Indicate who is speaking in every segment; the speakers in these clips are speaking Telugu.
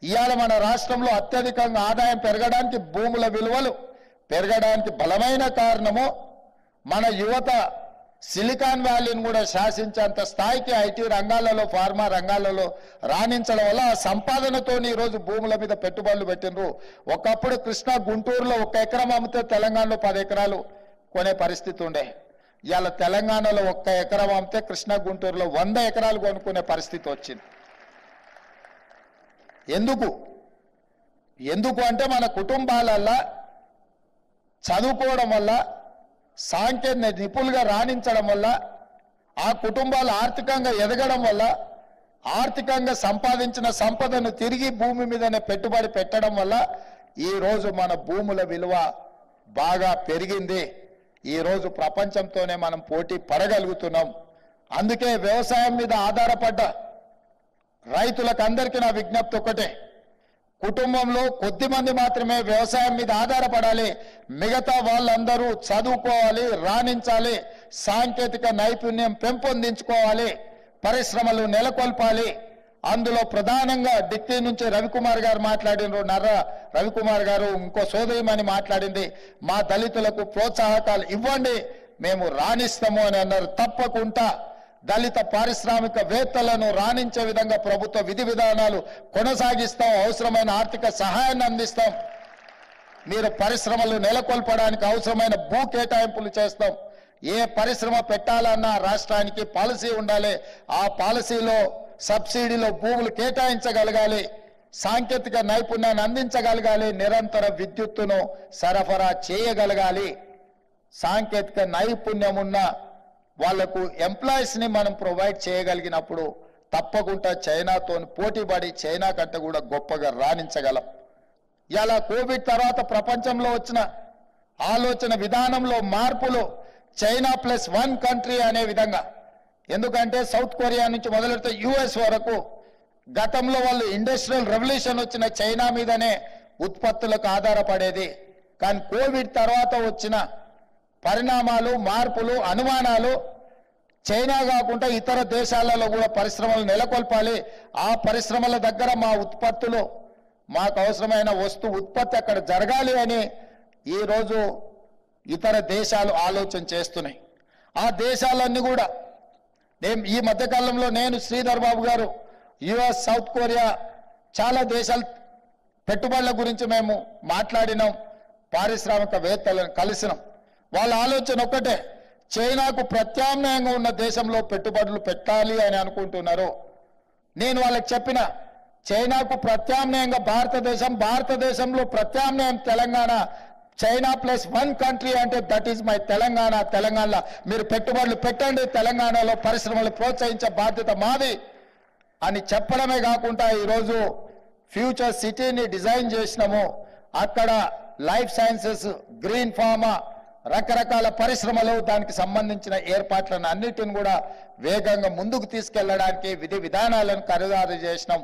Speaker 1: ఇవాళ మన రాష్ట్రంలో అత్యధికంగా ఆదాయం పెరగడానికి, భూముల విలువలు పెరగడానికి బలమైన కారణము మన యువత సిలికాన్ వ్యాలీని కూడా శాసించేంత స్థాయికి ఐటీ రంగాలలో, ఫార్మా రంగాలలో రాణించడం వల్ల ఆ సంపాదనతో ఈరోజు భూముల మీద పెట్టుబడులు పెట్టినరు. ఒకప్పుడు కృష్ణా గుంటూరులో 1 ఎకరం అమ్మితే తెలంగాణలో 10 ఎకరాలు కొనే పరిస్థితి ఉండే. ఇవాళ తెలంగాణలో 1 ఎకరం అమ్మితే కృష్ణా గుంటూరులో 100 ఎకరాలు కొనుక్కునే పరిస్థితి వచ్చింది. ఎందుకు అంటే మన కుటుంబాలల్లో చదువుకోవడం వల్ల, సాంకేతిక నిపుణులుగా రాణించడం వల్ల, ఆ కుటుంబాలు ఆర్థికంగా ఎదగడం వల్ల, ఆర్థికంగా సంపాదించిన సంపదను తిరిగి భూమి మీదనే పెట్టుబడి పెట్టడం వల్ల ఈరోజు మన భూముల విలువ బాగా పెరిగింది. ఈరోజు ప్రపంచంతోనే మనం పోటీ పడగలుగుతున్నాం. అందుకే వ్యవసాయం మీద ఆధారపడ్డ రైతులకు అందరికీ నా విజ్ఞప్తి ఒకటే, కుటుంబంలో కొద్దిమంది మాత్రమే వ్యవసాయం మీద ఆధారపడాలి. మిగతా వాళ్ళందరూ చదువుకోవాలి, రాణించాలి, సాంకేతిక నైపుణ్యం పెంపొందించుకోవాలి, పరిశ్రమలు నెలకొల్పాలి. అందులో ప్రధానంగా డిక్కీ నుంచి రవికుమార్ గారు మాట్లాడినారు, నర్ర రవికుమార్ గారు, ఇంకో సోదరిమణి మాట్లాడింది, మా దళితులకు ప్రోత్సాహకాలు ఇవ్వండి, మేము రాణిస్తాము అని అన్నారు. తప్పకుండా దళిత పారిశ్రామికవేత్తలను రాణించే విధంగా ప్రభుత్వ విధి విధానాలు కొనసాగిస్తాం, అవసరమైన ఆర్థిక సహాయాన్ని అందిస్తాం. మీరు పరిశ్రమలు నెలకొల్పడానికి అవసరమైన భూ కేటాయింపులు చేస్తాం. ఏ పరిశ్రమ పెట్టాలన్నా రాష్ట్రానికి పాలసీ ఉండాలి. ఆ పాలసీలో సబ్సిడీలో భూములు కేటాయించగలగాలి, సాంకేతిక నైపుణ్యాన్ని అందించగలగాలి, నిరంతర విద్యుత్తును సరఫరా చేయగలగాలి. సాంకేతిక నైపుణ్యం ఉన్న వాళ్లకు ఎంప్లాయీస్ని మనం ప్రొవైడ్ చేయగలిగినప్పుడు తప్పకుండా చైనాతో పోటీపడి చైనా కంటే కూడా గొప్పగా రాణించగలం. ఇలా కోవిడ్ తర్వాత ప్రపంచంలో వచ్చిన ఆలోచన విధానంలో మార్పులు చైనా +1 కంట్రీ అనే విధంగా, ఎందుకంటే సౌత్ కొరియా నుంచి మొదలెడితే యుఎస్ వరకు గతంలో వాళ్ళు ఇండస్ట్రియల్ రెవల్యూషన్ వచ్చిన చైనా మీదనే ఉత్పత్తులకు ఆధారపడేది. కానీ కోవిడ్ తర్వాత వచ్చిన పరిణామాలు, మార్పులు, అనుమానాలు చైనా కాకుండా ఇతర దేశాలలో కూడా పరిశ్రమలు నెలకొల్పాలి. ఆ పరిశ్రమల దగ్గర మా ఉత్పత్తులు, మాకు అవసరమైన ఉత్పత్తి అక్కడ జరగాలి అని ఈరోజు ఇతర దేశాలు ఆలోచన చేస్తున్నాయి. ఆ దేశాలన్నీ కూడా ఈ మధ్యకాలంలో నేను, శ్రీధర్ బాబు గారు, యుఎస్, సౌత్ కొరియా చాలా దేశాలు పెట్టుబడుల గురించి మేము మాట్లాడినాం, పారిశ్రామికవేత్తలను కలిసినాం. వాళ్ళ ఆలోచన ఒక్కటే, చైనాకు ప్రత్యామ్నాయంగా ఉన్న దేశంలో పెట్టుబడులు పెట్టాలి అని అనుకుంటున్నారు. నేను వాళ్ళకి చెప్పిన, చైనాకు ప్రత్యామ్నాయంగా భారతదేశంలో ప్రత్యామ్నాయం తెలంగాణ. చైనా +1 కంట్రీ అంటే దట్ ఈజ్ మై తెలంగాణ. తెలంగాణలో మీరు పెట్టుబడులు పెట్టండి, తెలంగాణలో పరిశ్రమలు ప్రోత్సహించే బాధ్యత మాది అని చెప్పడమే కాకుండా ఈరోజు ఫ్యూచర్ సిటీని డిజైన్ చేసినాము. అక్కడ లైఫ్ సైన్సెస్, గ్రీన్ ఫార్మా, రకరకాల పరిశ్రమలు, దానికి సంబంధించిన ఏర్పాట్లను అన్నిటిని కూడా వేగంగా ముందుకు తీసుకెళ్లడానికి విధి విధానాలను ఖరారు చేసినాం.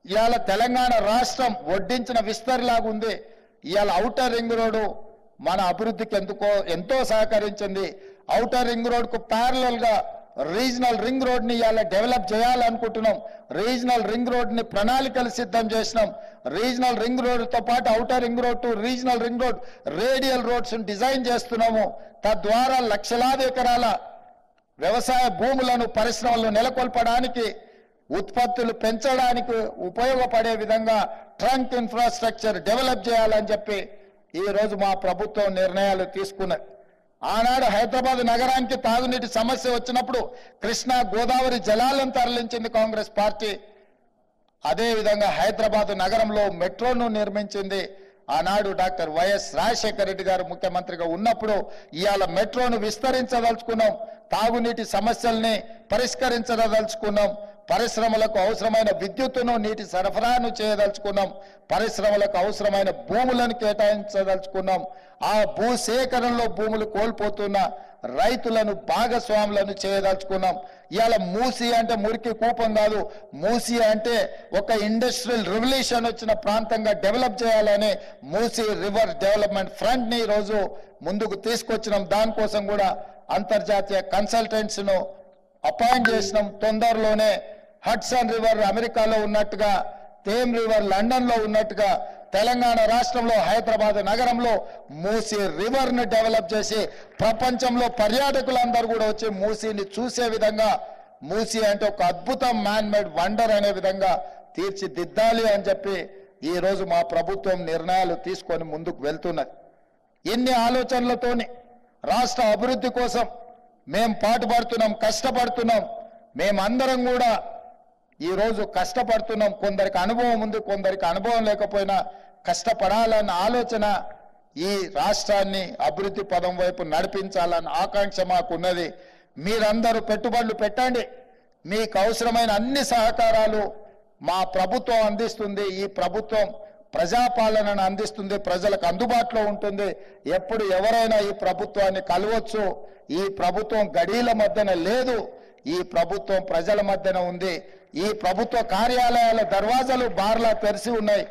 Speaker 1: ఇవాళ తెలంగాణ రాష్ట్రం వడ్డించిన విస్తరిలాగా ఉంది. ఇవాళ ఔటర్ రింగ్ రోడ్డు మన అభివృద్ధికి ఎంతో సహకరించింది. ఔటర్ రింగ్ రోడ్కు ప్యారలల్గా రీజనల్ రింగ్ రోడ్ని ఇవాళ డెవలప్ చేయాలనుకుంటున్నాం. రీజనల్ రింగ్ రోడ్ని ప్రణాళికలు సిద్ధం చేసినాం. రీజనల్ రింగ్ రోడ్తో పాటు outer ring road to regional ring road, radial roads design చేస్తున్నాము. తద్వారా లక్షలాది ఎకరాల వ్యవసాయ భూములను, పరిశ్రమలను నెలకొల్పడానికి, ఉత్పత్తులు పెంచడానికి ఉపయోగపడే విధంగా ట్రంక్ ఇన్ఫ్రాస్ట్రక్చర్ డెవలప్ చేయాలని చెప్పి ఈరోజు మా ప్రభుత్వం నిర్ణయాలు తీసుకున్నది. ఆనాడు హైదరాబాద్ నగరానికి తాగునీటి సమస్య వచ్చినప్పుడు కృష్ణా గోదావరి జలాలను తరలించింది కాంగ్రెస్ పార్టీ. అదేవిధంగా హైదరాబాద్ నగరంలో మెట్రోను నిర్మించింది ఆనాడు డాక్టర్ వైఎస్ రాజశేఖర రెడ్డి గారు ముఖ్యమంత్రిగా ఉన్నప్పుడు. ఇవాళ మెట్రోను విస్తరించదలుచుకున్నాం, తాగునీటి సమస్యల్ని పరిష్కరించదలుచుకున్నాం, పరిశ్రమలకు అవసరమైన విద్యుత్తును, నీటి సరఫరాను చేయదలుచుకున్నాం, పరిశ్రమలకు అవసరమైన భూములను కేటాయించదలుచుకున్నాం. ఆ భూసేకరణలో భూములు కోల్పోతున్న రైతులను భాగస్వాములను చేయదలుచుకున్నాం. ఇవాళ మూసి అంటే మురికి కూపం కాదు, మూసి అంటే ఒక ఇండస్ట్రియల్ రెవల్యూషన్ వచ్చిన ప్రాంతంగా డెవలప్ చేయాలని మూసి రివర్ డెవలప్మెంట్ ఫ్రంట్ని ఈరోజు ముందుకు తీసుకొచ్చినాం. దానికోసం కూడా అంతర్జాతీయ కన్సల్టెంట్స్ను అపాయింట్ చేసినాం. తొందరలోనే హడ్సన్ రివర్ అమెరికాలో ఉన్నట్టుగా థేమ్ రివర్ లండన్లో ఉన్నట్టుగా తెలంగాణ రాష్ట్రంలో హైదరాబాద్ నగరంలో మూసీ రివర్ను డెవలప్ చేసి ప్రపంచంలో పర్యాటకులందరూ కూడా వచ్చి మూసీని చూసే విధంగా, మూసీ అంటే ఒక అద్భుతం మ్యాన్ మేడ్ వండర్ అనే విధంగా తీర్చిదిద్దాలి అని చెప్పి ఈరోజు మా ప్రభుత్వం నిర్ణయాలు తీసుకొని ముందుకు వెళ్తున్నది. ఇన్ని ఆలోచనలతోని రాష్ట్ర అభివృద్ధి కోసం మేము పాటుపడుతున్నాం, కష్టపడుతున్నాం. మేమందరం కూడా ఈరోజు కష్టపడుతున్నాం. కొందరికి అనుభవం ఉంది, కొందరికి అనుభవం లేకపోయినా కష్టపడాలన్న ఆలోచన, ఈ రాష్ట్రాన్ని అభివృద్ధి పదం వైపు నడిపించాలన్న ఆకాంక్ష మాకున్నది. మీరందరూ పెట్టుబడులు పెట్టండి. మీకు అవసరమైన అన్ని సహకారాలు మా ప్రభుత్వం అందిస్తుంది. ఈ ప్రభుత్వం ప్రజాపాలనను అందిస్తుంది, ప్రజలకు అందుబాటులో ఉంటుంది. ఎప్పుడు ఎవరైనా ఈ ప్రభుత్వాన్ని కలవచ్చు. ఈ ప్రభుత్వం గడీల మధ్యన లేదు, ఈ ప్రభుత్వం ప్రజల మధ్యన ఉంది. ఈ ప్రభుత్వ కార్యాలయాల దర్వాజాలు బార్లా తెరిచి ఉన్నాయి.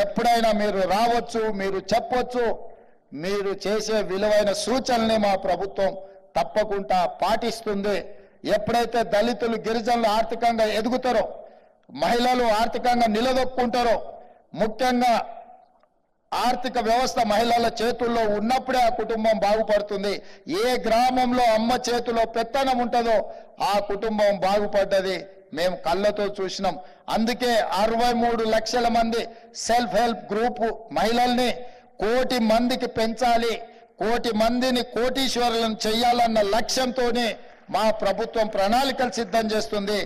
Speaker 1: ఎప్పుడైనా మీరు రావచ్చు, మీరు చెప్పొచ్చు. మీరు చేసే విలువైన సూచనల్ని మా ప్రభుత్వం తప్పకుండా పాటిస్తుంది. ఎప్పుడైతే దళితులు, గిరిజనులు ఆర్థికంగా ఎదుగుతారో, మహిళలు ఆర్థికంగా నిలదొక్కుంటారో, ముఖ్యంగా ఆర్థిక వ్యవస్థ మహిళల చేతుల్లో ఉన్నప్పుడే ఆ కుటుంబం బాగుపడుతుంది. ఏ గ్రామంలో అమ్మ చేతిలో పెత్తనం ఉంటుందో ఆ కుటుంబం బాగుపడ్డది మేము కళ్ళతో చూసినాం. అందుకే 63 లక్షల మంది సెల్ఫ్ హెల్ప్ గ్రూప్ మహిళల్ని 1 కోటి మందికి పెంచాలి, 1 కోటి మందిని కోటీశ్వరులను చేయాలన్న లక్ష్యంతోనే మా ప్రభుత్వం ప్రణాళికలు సిద్ధం చేస్తుంది.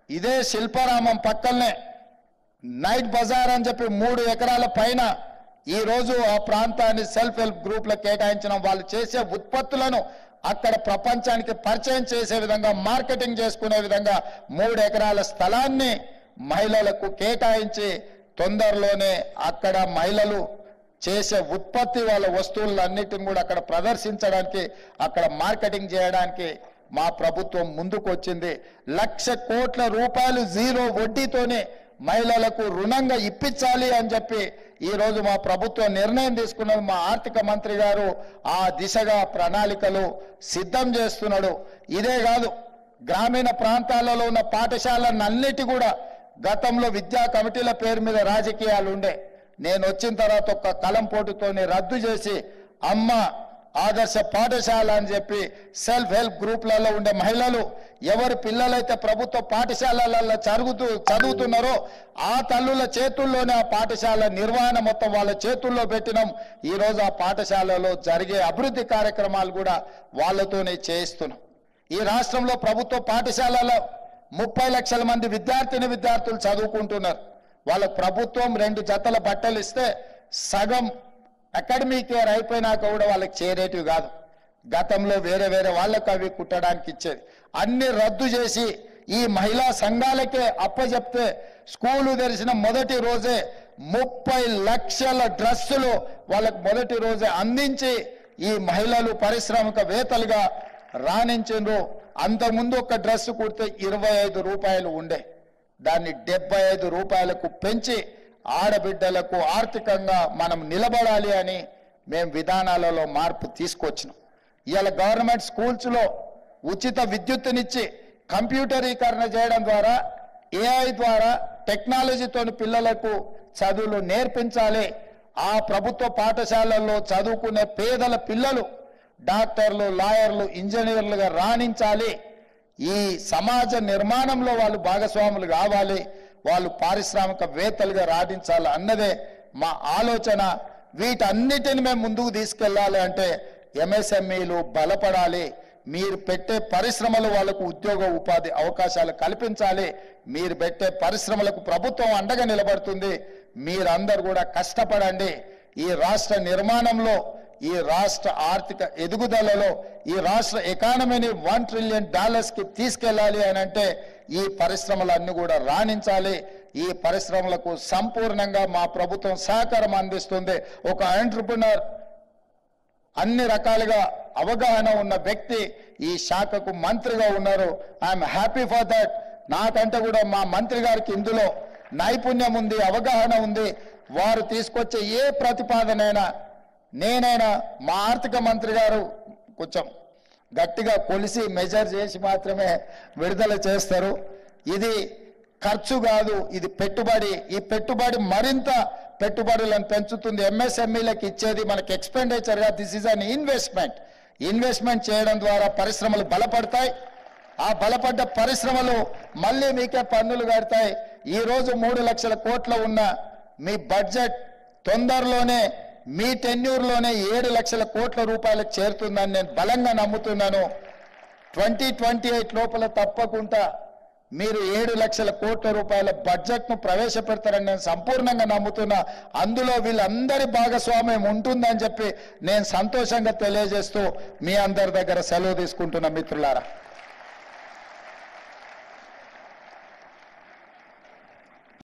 Speaker 1: ఇదే శిల్పారామం పక్కనే నైట్ బజార్ అని చెప్పి 3 ఎకరాల పైన ఈరోజు ఆ ప్రాంతాన్ని సెల్ఫ్ హెల్ప్ గ్రూప్లకు కేటాయించడం, వాళ్ళు చేసే ఉత్పత్తులను అక్కడ ప్రపంచానికి పరిచయం చేసే విధంగా, మార్కెటింగ్ చేసుకునే విధంగా 3 ఎకరాల స్థలాన్ని మహిళలకు కేటాయించి తొందరలోనే అక్కడ మహిళలు చేసే ఉత్పత్తి, వాళ్ళ వస్తువులన్నిటిని కూడా అక్కడ ప్రదర్శించడానికి, అక్కడ మార్కెటింగ్ చేయడానికి మా ప్రభుత్వం ముందుకు వచ్చింది. 1,00,000 కోట్ల రూపాయలు జీరో వడ్డీతోనే మహిళలకు రుణంగా ఇప్పించాలి అని చెప్పి ఈరోజు మా ప్రభుత్వం నిర్ణయం తీసుకున్నది. మా ఆర్థిక మంత్రి గారు ఆ దిశగా ప్రణాళికలు సిద్ధం చేస్తున్నాడు. ఇదే కాదు, గ్రామీణ ప్రాంతాలలో ఉన్న పాఠశాలలన్నిటి కూడా గతంలో విద్యా కమిటీల పేరు మీద రాజకీయాలు ఉండే. నేను వచ్చిన తర్వాత ఒక కలం పోటుతోని రద్దు చేసి అమ్మ ఆదర్శ పాఠశాల అని చెప్పి సెల్ఫ్ హెల్ప్ గ్రూప్లలో ఉండే మహిళలు ఎవరి పిల్లలైతే ప్రభుత్వ పాఠశాలలలో చదువుతున్నారో ఆ తల్లుల చేతుల్లోనే ఆ పాఠశాల నిర్వహణ మొత్తం వాళ్ళ చేతుల్లో పెట్టినాం. ఈరోజు ఆ పాఠశాలలో జరిగే అభివృద్ధి కార్యక్రమాలు కూడా వాళ్ళతోనే చేయిస్తున్నాం. ఈ రాష్ట్రంలో ప్రభుత్వ పాఠశాలలో 30 లక్షల మంది విద్యార్థులు చదువుకుంటున్నారు. వాళ్ళకు ప్రభుత్వం 2 జతల బట్టలు ఇస్తే సగం అకాడమిక్ ఇయర్ అయిపోయినాక కూడా వాళ్ళకి చేరేటివి కాదు. గతంలో వేరే వాళ్ళకు అవి కుట్టడానికి ఇచ్చేది. అన్ని రద్దు చేసి ఈ మహిళా సంఘాలకే అప్పచెప్తే స్కూలు తెరిచిన మొదటి రోజే 30 లక్షల డ్రెస్సులు వాళ్ళకు మొదటి రోజే అందించి ఈ మహిళలు పారిశ్రామికవేత్తలుగా రాణించారు. అంతకుముందు ఒక డ్రెస్ కుడితే 25 రూపాయలు ఉండే, దాన్ని 75 రూపాయలకు పెంచి ఆడబిడ్డలకు ఆర్థికంగా మనం నిలబడాలి అని మేము విధానాలలో మార్పు తీసుకొచ్చినాం. ఇవాళ గవర్నమెంట్ స్కూల్స్లో ఉచిత విద్యుత్తునిచ్చి కంప్యూటరీకరణ చేయడం ద్వారా, ఏఐ ద్వారా, టెక్నాలజీతో పిల్లలకు చదువులు నేర్పించాలి. ఆ ప్రభుత్వ పాఠశాలల్లో చదువుకునే పేదల పిల్లలు డాక్టర్లు, లాయర్లు, ఇంజనీర్లుగా రాణించాలి. ఈ సమాజ నిర్మాణంలో వాళ్ళు భాగస్వాములు కావాలి, వాళ్ళు పారిశ్రామికవేత్తలుగా రాణించాలి అన్నదే మా ఆలోచన. వీటన్నిటిని మేము ముందుకు తీసుకెళ్ళాలి అంటే ఎంఎస్ఎంఈలు బలపడాలి. మీరు పెట్టే పరిశ్రమలు వాళ్ళకు ఉద్యోగ ఉపాధి అవకాశాలు కల్పించాలి. మీరు పెట్టే పరిశ్రమలకు ప్రభుత్వం అండగా నిలబడుతుంది. మీరందరూ కూడా కష్టపడండి. ఈ రాష్ట్ర నిర్మాణంలో, ఈ రాష్ట్ర ఆర్థిక ఎదుగుదలలో, ఈ రాష్ట్ర ఎకానమీని $1 ట్రిలియన్ కి తీసుకెళ్ళాలి అని అంటే ఈ పరిశ్రమలన్నీ కూడా రాణించాలి. ఈ పరిశ్రమలకు సంపూర్ణంగా మా ప్రభుత్వం సహకారం అందిస్తుంది. ఒక ఎంటర్‌ప్రెన్యూర్, అన్ని రకాలుగా అవగాహన ఉన్న వ్యక్తి ఈ శాఖకు మంత్రిగా ఉన్నారు. I'm happy for that. నాకంటే కూడా మా మంత్రి గారికి ఇందులో నైపుణ్యం ఉంది, అవగాహన ఉంది. వారు తీసుకొచ్చే ఏ ప్రతిపాదనైనా నేనైనా, మా ఆర్థిక మంత్రి గారు కొంచెం గట్టిగా కొలిసి మెజర్ చేసి మాత్రమే విడుదల చేస్తారు. ఇది ఖర్చు కాదు, ఇది పెట్టుబడి. ఈ పెట్టుబడి మరింత పెట్టుబడులను పెంచుతుంది. ఎంఎస్ఎంఈలకు ఇచ్చేది మనకి ఎక్స్పెండిచర్ గా, this is an investment. Investment చేయడం ద్వారా పరిశ్రమలు బలపడతాయి. ఆ బలపడ్డ పరిశ్రమలు మళ్ళీ మీకే పన్నులు కడతాయి. ఈ రోజు 3 లక్షల కోట్ల ఉన్న మీ బడ్జెట్ తొందరలోనే మీ టెన్యూర్లోనే 7 లక్షల కోట్ల రూపాయలకు చేరుతుందని నేను బలంగా నమ్ముతున్నాను. 2028 లోపల తప్పకుండా మీరు 7 లక్షల కోట్ల రూపాయల బడ్జెట్ను ప్రవేశపెడతారని నేను సంపూర్ణంగా నమ్ముతున్నా. అందులో వీళ్ళందరి భాగస్వామ్యం ఉంటుందని చెప్పి నేను సంతోషంగా తెలియజేస్తూ మీ అందరి దగ్గర సెలవు తీసుకుంటున్న మిత్రులారా.